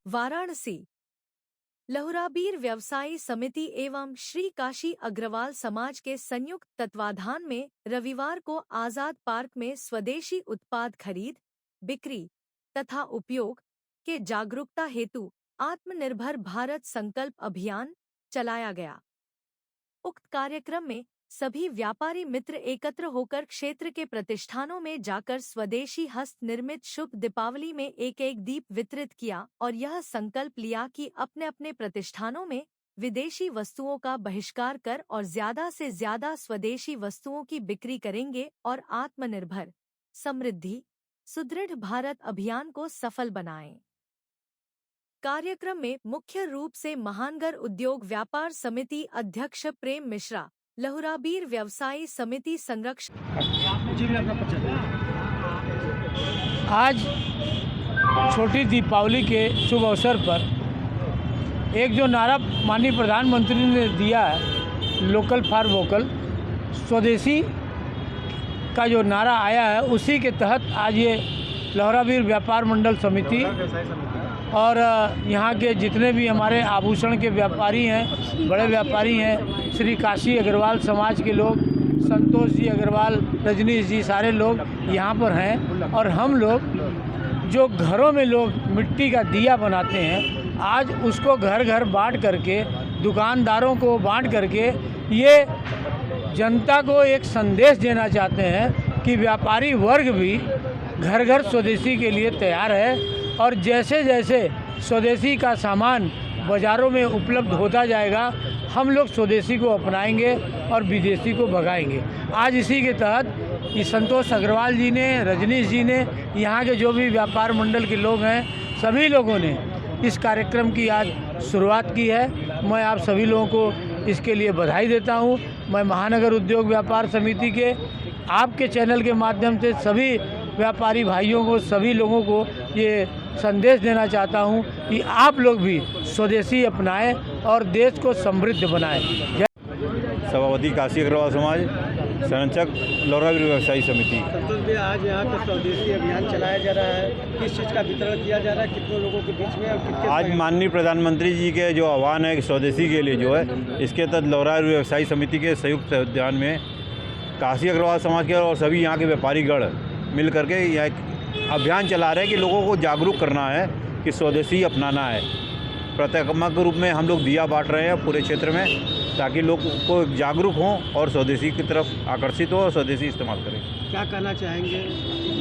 वाराणसी। लहुराबीर व्यवसायी समिति एवं श्री काशी अग्रवाल समाज के संयुक्त तत्वाधान में रविवार को आजाद पार्क में स्वदेशी उत्पाद खरीद, बिक्री तथा उपयोग के जागरूकता हेतु आत्मनिर्भर भारत संकल्प अभियान चलाया गया। उक्त कार्यक्रम में सभी व्यापारी मित्र एकत्र होकर क्षेत्र के प्रतिष्ठानों में जाकर स्वदेशी हस्त निर्मित शुभ दीपावली में एक एक दीप वितरित किया और यह संकल्प लिया कि अपने अपने प्रतिष्ठानों में विदेशी वस्तुओं का बहिष्कार कर और ज्यादा से ज्यादा स्वदेशी वस्तुओं की बिक्री करेंगे और आत्मनिर्भर, समृद्धि, सुदृढ़ भारत अभियान को सफल बनाएं। कार्यक्रम में मुख्य रूप से महानगर उद्योग व्यापार समिति अध्यक्ष प्रेम मिश्रा, लहुराबीर व्यवसायी समिति संरक्षक। आज छोटी दीपावली के शुभ अवसर पर एक जो नारा माननीय प्रधानमंत्री ने दिया है, लोकल फॉर वोकल, स्वदेशी का जो नारा आया है, उसी के तहत आज ये लहुराबीर व्यापार मंडल समिति और यहाँ के जितने भी हमारे आभूषण के व्यापारी हैं, बड़े व्यापारी हैं, श्री काशी अग्रवाल समाज के लोग, संतोष जी अग्रवाल, रजनीश जी, सारे लोग यहाँ पर हैं। और हम लोग जो घरों में लोग मिट्टी का दिया बनाते हैं, आज उसको घर घर बांट करके, दुकानदारों को बांट करके ये जनता को एक संदेश देना चाहते हैं कि व्यापारी वर्ग भी घर घर स्वदेशी के लिए तैयार है। और जैसे जैसे स्वदेशी का सामान बाज़ारों में उपलब्ध होता जाएगा, हम लोग स्वदेशी को अपनाएंगे और विदेशी को भगाएंगे। आज इसी के तहत ये संतोष अग्रवाल जी ने, रजनीश जी ने, यहाँ के जो भी व्यापार मंडल के लोग हैं, सभी लोगों ने इस कार्यक्रम की आज शुरुआत की है। मैं आप सभी लोगों को इसके लिए बधाई देता हूँ। मैं महानगर उद्योग व्यापार समिति के आपके चैनल के माध्यम से सभी व्यापारी भाइयों को, सभी लोगों को ये संदेश देना चाहता हूँ कि आप लोग भी स्वदेशी अपनाएं और देश को समृद्ध बनाएं। सभापति काशी अग्रवाल समाज, संरक्षक लहुराबीर व्यवसायी समिति। संतोष भाई, आज यहाँ पर स्वदेशी अभियान चलाया जा रहा है, किस चीज़ का वितरण किया जा रहा है, कितने लोगों के बीच में और कितने? आज माननीय प्रधानमंत्री जी के जो आह्वान है स्वदेशी के लिए जो है, इसके तहत लहुराबीर व्यवसायी समिति के संयुक्त उद्यान में काशी अग्रवाल समाज के और सभी यहाँ के व्यापारीगण मिल करके यह एक अभियान चला रहे हैं कि लोगों को जागरूक करना है कि स्वदेशी अपनाना है। प्रतिक्रिया के रूप में हम लोग दिया बांट रहे हैं पूरे क्षेत्र में, ताकि लोग को जागरूक हों और स्वदेशी की तरफ आकर्षित हो और स्वदेशी इस्तेमाल करें। क्या कहना चाहेंगे?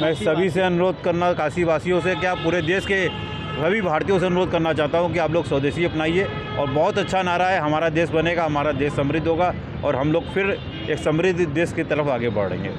मैं सभी से अनुरोध करना, काशी वासियों से, क्या पूरे देश के सभी भारतीयों से अनुरोध करना चाहता हूं कि आप लोग स्वदेशी अपनाइए। और बहुत अच्छा नारा है, हमारा देश बनेगा, हमारा देश समृद्ध होगा और हम लोग फिर एक समृद्ध देश की तरफ आगे बढ़ेंगे।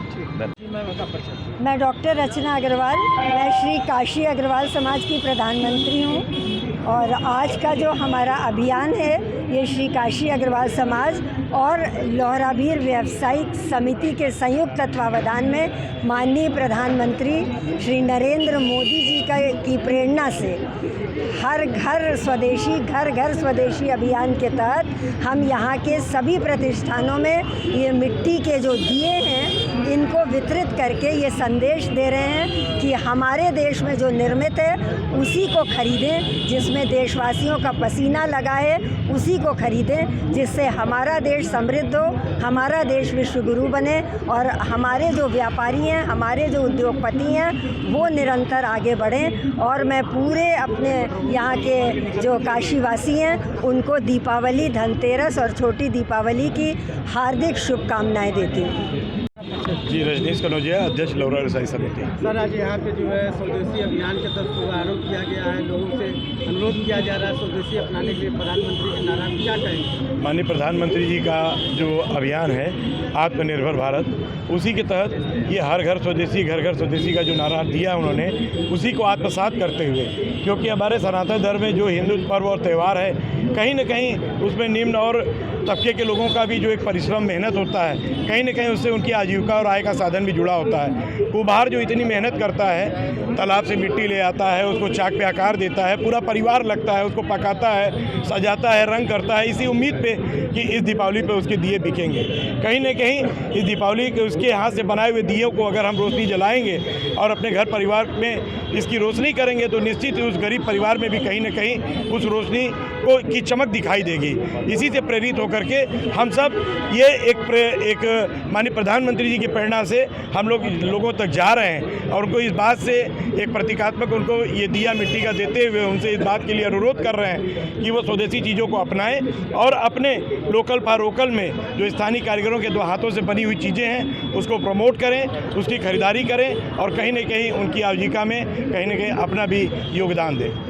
मैं डॉक्टर रचना अग्रवाल, मैं श्री काशी अग्रवाल समाज की प्रधानमंत्री हूँ। और आज का जो हमारा अभियान है, ये श्री काशी अग्रवाल समाज और लहुराबीर व्यवसायिक समिति के संयुक्त तत्वावधान में माननीय प्रधानमंत्री श्री नरेंद्र मोदी जी की प्रेरणा से हर घर स्वदेशी अभियान के तहत हम यहाँ के सभी प्रतिष्ठानों में ये मिट्टी के जो दिए हैं, इनको वितरित करके ये संदेश दे रहे हैं कि हमारे देश में जो निर्मित है उसी को खरीदें, जिसमें देशवासियों का पसीना लगा है उसी को खरीदें, जिससे हमारा देश समृद्ध हो, हमारा देश विश्व गुरु बने और हमारे जो व्यापारी हैं, हमारे जो उद्योगपति हैं, वो निरंतर आगे बढ़ें। और मैं पूरे अपने यहाँ के जो काशीवासी हैं उनको दीपावली, धनतेरस और छोटी दीपावली की हार्दिक शुभकामनाएं देती हूँ। जी, रजनीश कनौजिया, अध्यक्ष लहुराबीर व्यवसायी समिति। सर, आज यहाँ पे जो है स्वदेशी अभियान के तहत शुभारंभ किया गया है, लोगों से अनुरोध किया जा रहा है स्वदेशी अपनाने के लिए। प्रधानमंत्री के नारा क्या कहेंगे? माननीय प्रधानमंत्री जी का जो अभियान है आत्मनिर्भर भारत, उसी के तहत ये हर घर स्वदेशी, घर घर स्वदेशी का जो नारा दिया उन्होंने, उसी को आत्मसात करते हुए, क्योंकि हमारे सनातन धर्म में जो हिंदू पर्व और त्यौहार है, कहीं न कहीं उसमें निम्न और तबके के लोगों का भी जो एक परिश्रम, मेहनत होता है, कहीं न कहीं उससे उनकी आजीविका और आय आय का साधन भी जुड़ा होता है। कुम्हार जो इतनी मेहनत करता है, तालाब से मिट्टी ले आता है, उसको चाक पे आकार देता है, पूरा परिवार लगता है, उसको पकाता है, सजाता है, रंग करता है, इसी उम्मीद पे कि इस दीपावली पे उसके दिए बिकेंगे। कहीं न कहीं इस दीपावली के उसके हाथ से बनाए हुए दियों को अगर हम रोशनी जलाएंगे और अपने घर परिवार में इसकी रोशनी करेंगे तो निश्चित ही उस गरीब परिवार में भी कहीं न कहीं उस रोशनी की चमक दिखाई देगी। इसी से प्रेरित होकर के हम सब ये एक माननीय प्रधानमंत्री जी की प्रेरणा से हम लोगों तक जा रहे हैं और उनको इस बात से एक प्रतीकात्मक उनको ये दिया मिट्टी का देते हुए उनसे इस बात के लिए अनुरोध कर रहे हैं कि वो स्वदेशी चीज़ों को अपनाएं और अपने लोकल फॉर वोकल में जो स्थानीय कारीगरों के 2 हाथों से बनी हुई चीज़ें हैं उसको प्रमोट करें, उसकी खरीदारी करें और कहीं न कहीं उनकी आजीविका में कहीं न कहीं अपना भी योगदान दें।